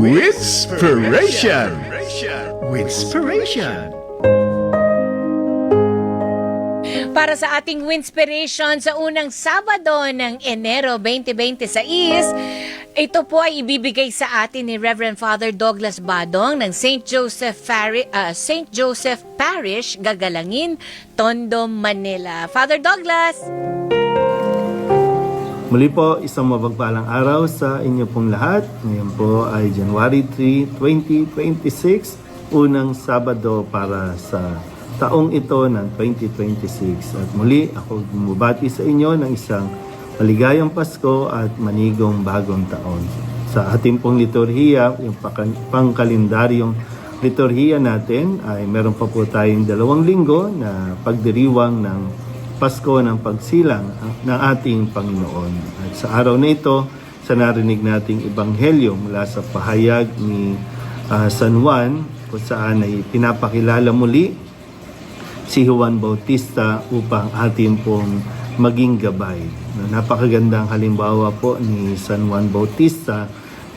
Winspiration! Winspiration! Para sa ating Winspiration sa unang Sabado ng Enero 2026, ito po ay ibibigay sa atin ni Reverend Father Douglas Badong ng St. Joseph Parish, Gagalangin, Tondo, Manila. Father Douglas! Muli po, isang mapagpalang araw sa inyo pong lahat. Ngayon po ay January 3, 2026, unang Sabado para sa taong ito ng 2026. At muli, ako bumabati sa inyo ng isang maligayang Pasko at manigong bagong taon. Sa ating pong liturhiya, yung pangkalendaryong liturhiya natin, ay meron pa po tayong 2 linggo na pagdiriwang ng Pasko ng pagsilang ng ating Panginoon. At sa araw na ito, sa narinig nating ebanghelyo mula sa pahayag ni San Juan, kung saan ay pinapakilala muli si Juan Bautista upang ating pong maging gabay. Napakagandang halimbawa po ni San Juan Bautista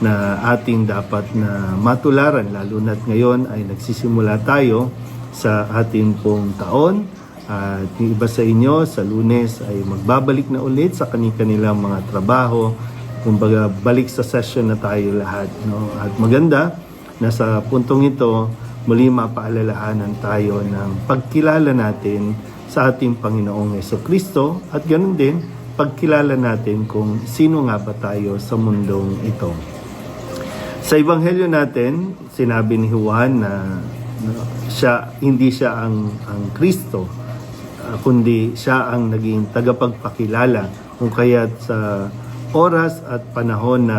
na ating dapat na matularan, lalo na't ngayon ay nagsisimula tayo sa ating pong taon. At yung iba sa inyo sa Lunes ay magbabalik na ulit sa kanilang mga trabaho. Kumbaga, balik sa session na tayo lahat. No? At maganda na sa puntong ito, muli mapaalalahanan tayo ng pagkilala natin sa ating Panginoong Jesucristo at ganoon din, pagkilala natin kung sino nga ba tayo sa mundong ito. Sa Ebanghelyo natin, sinabi ni Juan na hindi siya ang Kristo, kundi siya ang naging tagapagpakilala kung kaya't sa oras at panahon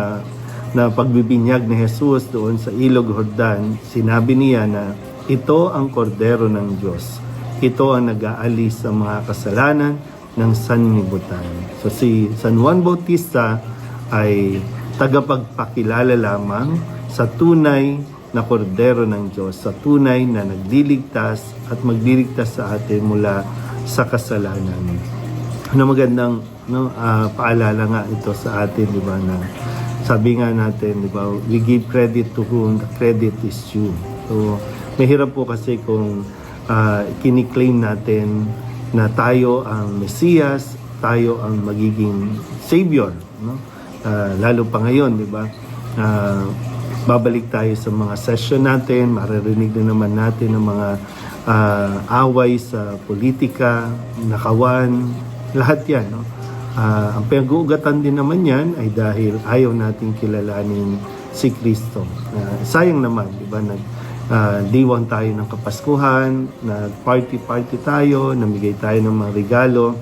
na pagbibinyag ni Jesus doon sa Ilog Jordan, sinabi niya na ito ang kordero ng Diyos. Ito ang nag-aalis sa mga kasalanan ng sanlibutan. So si San Juan Bautista ay tagapagpakilala lamang sa tunay na kordero ng Diyos, sa tunay na nagliligtas at magliligtas sa atin mula sa kasalanan. Magandang paalala nga ito sa atin, di ba, na sabi nga natin, di ba, we give credit to whom the credit is due. So, mahirap po kasi kung kiniklaim natin na tayo ang Mesiyas, tayo ang magiging Savior, no? Lalo pa ngayon, di ba? Babalik tayo sa mga session natin, maririnig na naman natin ng mga away sa politika, nakawan, lahat yan. No? Ang pinag-uugatan din naman yan ay dahil ayaw nating kilalanin si Kristo. Sayang naman, di ba? Diwang tayo ng Kapaskuhan, nag-party tayo, namigay tayo ng mga regalo.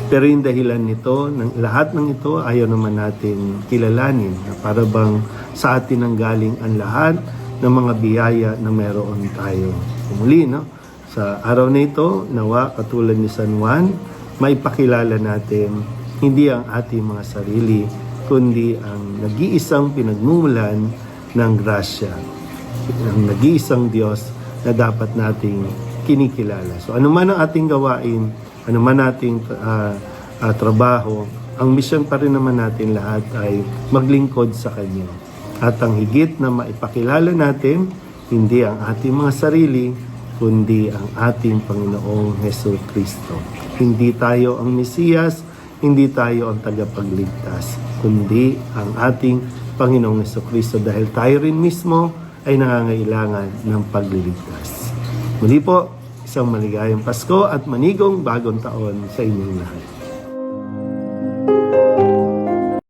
Pero yung dahilan nito, ng lahat ng ito, ayaw naman natin kilalanin. Na para bang sa atin ang galing ang lahat ng mga biyaya na meron tayo. Muli, no? Sa araw na ito, nawa, katulad ni San Juan, maipakilala natin hindi ang ating mga sarili, kundi ang nag-iisang pinagmumulan ng grasya, ang nag-iisang Diyos na dapat nating kinikilala. So ano man ang ating gawain, ano man ating trabaho, ang misyon pa rin naman natin lahat ay maglingkod sa Kanya. At ang higit na maipakilala natin, hindi ang ating mga sarili, kundi ang ating Panginoong Jesucristo. Hindi tayo ang Mesiyas, hindi tayo ang tagapagligtas, kundi ang ating Panginoong Jesucristo dahil tayo rin mismo ay nangangailangan ng pagliligtas. Muli po, isang maligayang Pasko at manigong bagong taon sa inyong lahat.